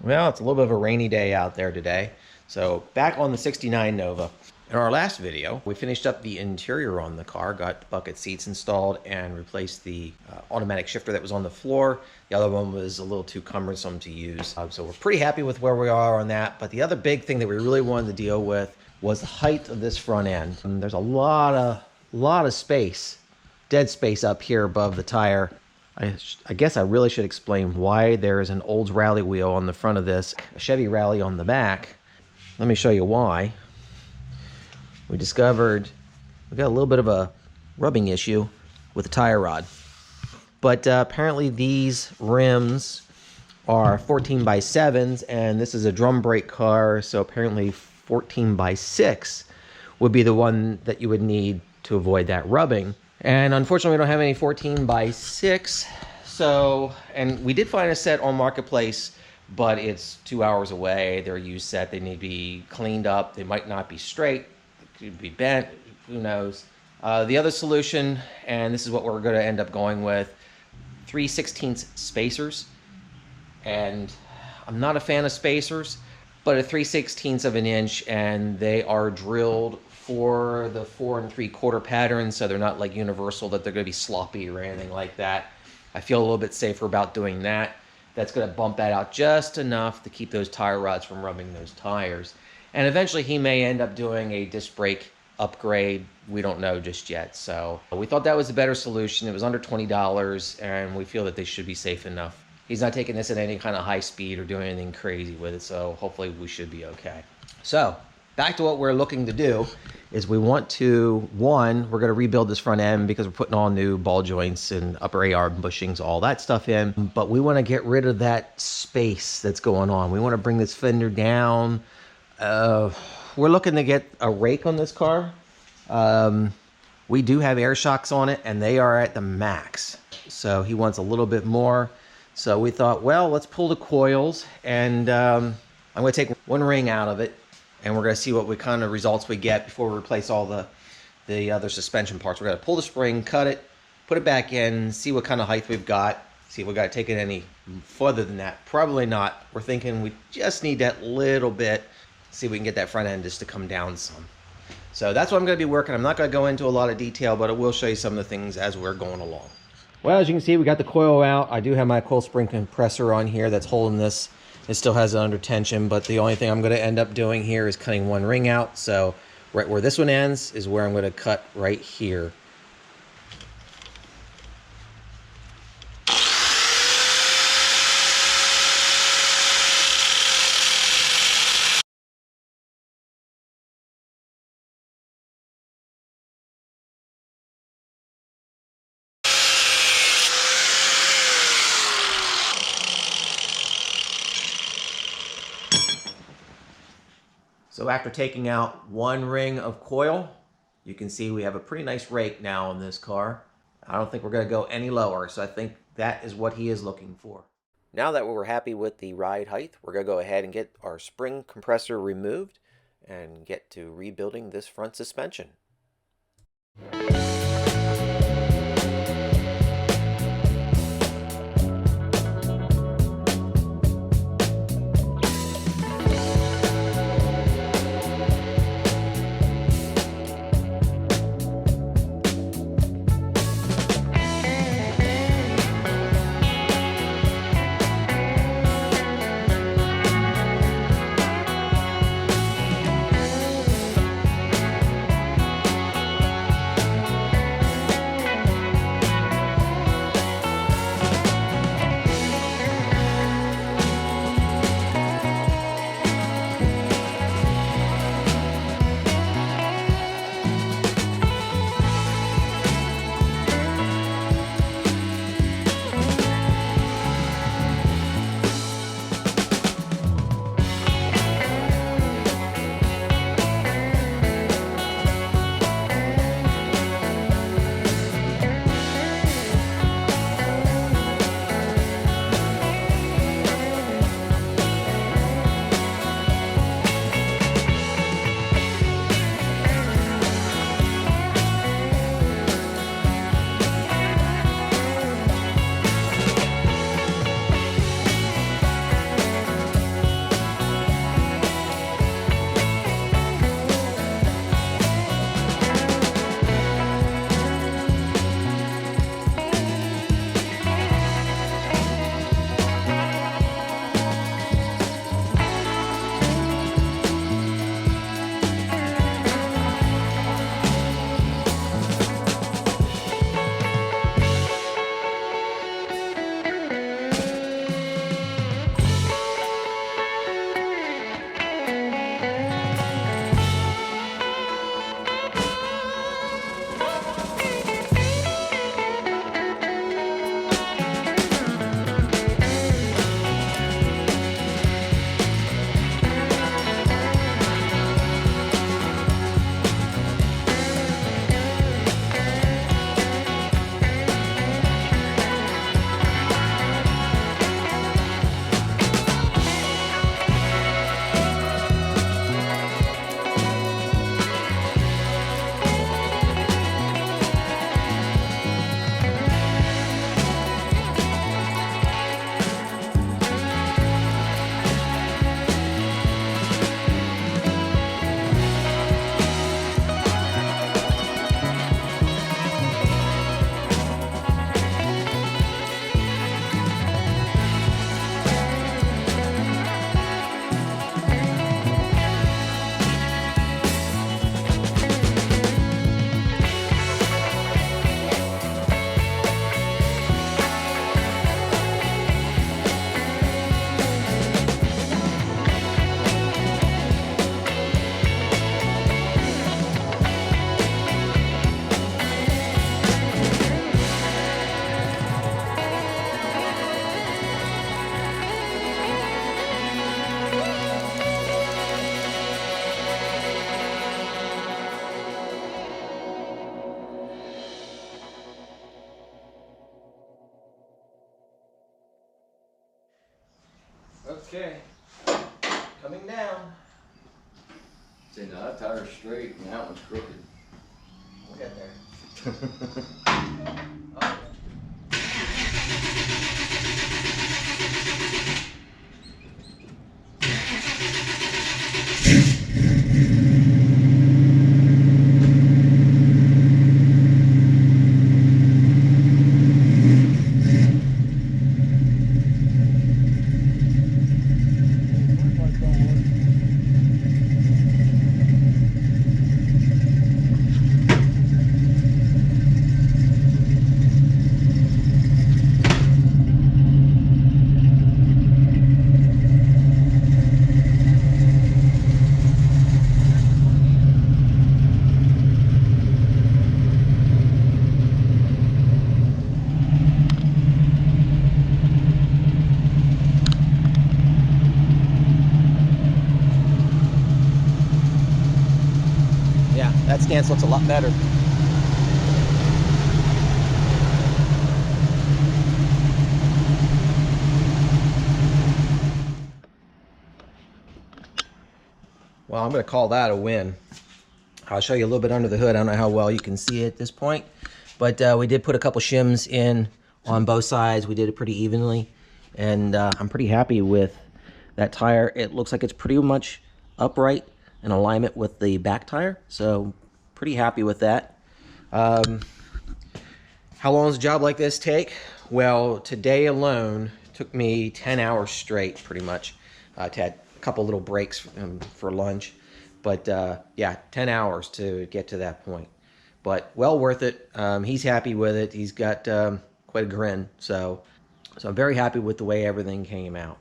Well, it's a little bit of a rainy day out there today. So back on the 69 Nova. In our last video, we finished up the interior on the car, got bucket seats installed and replaced the automatic shifter that was on the floor. The other one was a little too cumbersome to use. So we're pretty happy with where we are on that. But the other big thing that we really wanted to deal with was the height of this front end. And there's a lot of space, dead space up here above the tire. I guess I really should explain why there is an Olds rally wheel on the front of this, a Chevy Rally on the back. Let me show you why. We discovered we got a little bit of a rubbing issue with the tire rod. But apparently these rims are 14 by 7s, and this is a drum brake car, so apparently 14 by 6 would be the one that you would need to avoid that rubbing. And unfortunately, we don't have any 14 by 6. So, and we did find a set on Marketplace, but it's 2 hours away. They're a used set. They need to be cleaned up. They might not be straight. They could be bent. Who knows? The other solution, and this is what we're going to end up going with, 3/16 spacers. And I'm not a fan of spacers, but a 3/16 of an inch, and they are drilled for the 4 3/4 pattern, so they're not like universal that they're going to be sloppy or anything like that. I feel a little bit safer about doing that. That's going to bump that out just enough to keep those tire rods from rubbing those tires. And eventually he may end up doing a disc brake upgrade. We don't know just yet. So we thought that was a better solution. It was under $20, and we feel that they should be safe enough. He's not taking this at any kind of high speed or doing anything crazy with it, so hopefully we should be okay. So back to what we're looking to do is we want to, one, we're going to rebuild this front end because we're putting all new ball joints and upper AR bushings, all that stuff in. But we want to get rid of that space that's going on. We want to bring this fender down. We're looking to get a rake on this car. We do have air shocks on it, and they are at the max. So he wants a little bit more. So we thought, well, let's pull the coils, and I'm going to take one ring out of it, and we're going to see what kind of results we get before we replace all the other suspension parts. We're going to pull the spring, cut it, put it back in, see what kind of height we've got, see if we got to take it any further than that. Probably not. We're thinking we just need that little bit, see if we can get that front end just to come down some. So that's what I'm going to be working. I'm not going to go into a lot of detail, but I will show you some of the things as we're going along. Well, as you can see, we got the coil out. I do have my coil spring compressor on here that's holding this. It still has it under tension, but the only thing I'm going to end up doing here is cutting one ring out. So right where this one ends is where I'm going to cut right here. So after taking out one ring of coil, you can see we have a pretty nice rake now on this car. I don't think we're going to go any lower, so I think that is what he is looking for. Now that we're happy with the ride height, we're going to go ahead and get our spring compressor removed and get to rebuilding this front suspension. Okay, coming down. See, now that tire's straight and that one's crooked. We'll get there. Oh. Yeah, that stance looks a lot better. Well, I'm going to call that a win. I'll show you a little bit under the hood. I don't know how well you can see it at this point, but we did put a couple shims in on both sides. We did it pretty evenly, and I'm pretty happy with that tire. It looks like it's pretty much upright in alignment with the back tire, so pretty happy with that. How long does a job like this take? Well, today alone took me 10 hours straight, pretty much. I had a couple little breaks for lunch, but yeah, 10 hours to get to that point. But well worth it. He's happy with it. He's got quite a grin, so I'm very happy with the way everything came out.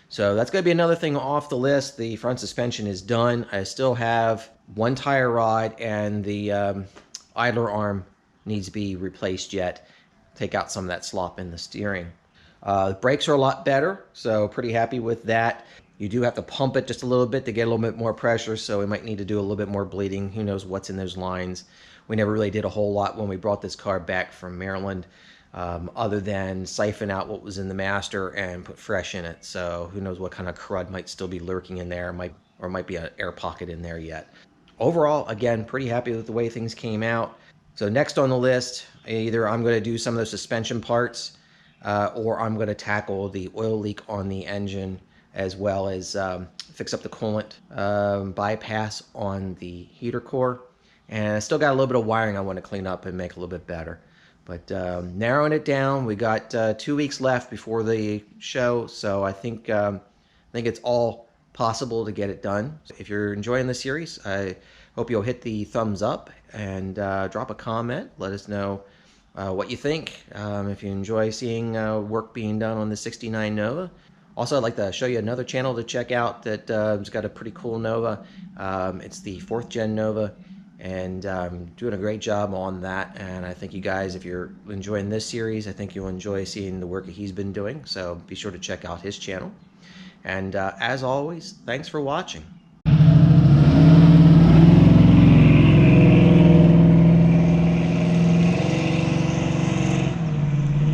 So that's going to be another thing off the list. The front suspension is done. I still have one tire rod, and the idler arm needs to be replaced yet. Take out some of that slop in the steering. The brakes are a lot better, so pretty happy with that. You do have to pump it just a little bit to get a little bit more pressure, so we might need to do a little bit more bleeding. Who knows what's in those lines. We never really did a whole lot when we brought this car back from Maryland, other than siphon out what was in the master and put fresh in it. So who knows what kind of crud might still be lurking in there, or might be an air pocket in there yet. Overall, again, pretty happy with the way things came out. So next on the list, either I'm going to do some of the suspension parts, or I'm going to tackle the oil leak on the engine, as well as fix up the coolant bypass on the heater core. And I still got a little bit of wiring I want to clean up and make a little bit better. But narrowing it down, we got 2 weeks left before the show, so I think it's all possible to get it done. If you're enjoying the series, I hope you'll hit the thumbs up and drop a comment. Let us know what you think. If you enjoy seeing work being done on the 69 Nova. Also, I'd like to show you another channel to check out that has got a pretty cool Nova. It's the 4th Gen Nova, and doing a great job on that. And I think you guys, if you're enjoying this series, I think you'll enjoy seeing the work that he's been doing. So be sure to check out his channel. And as always, thanks for watching.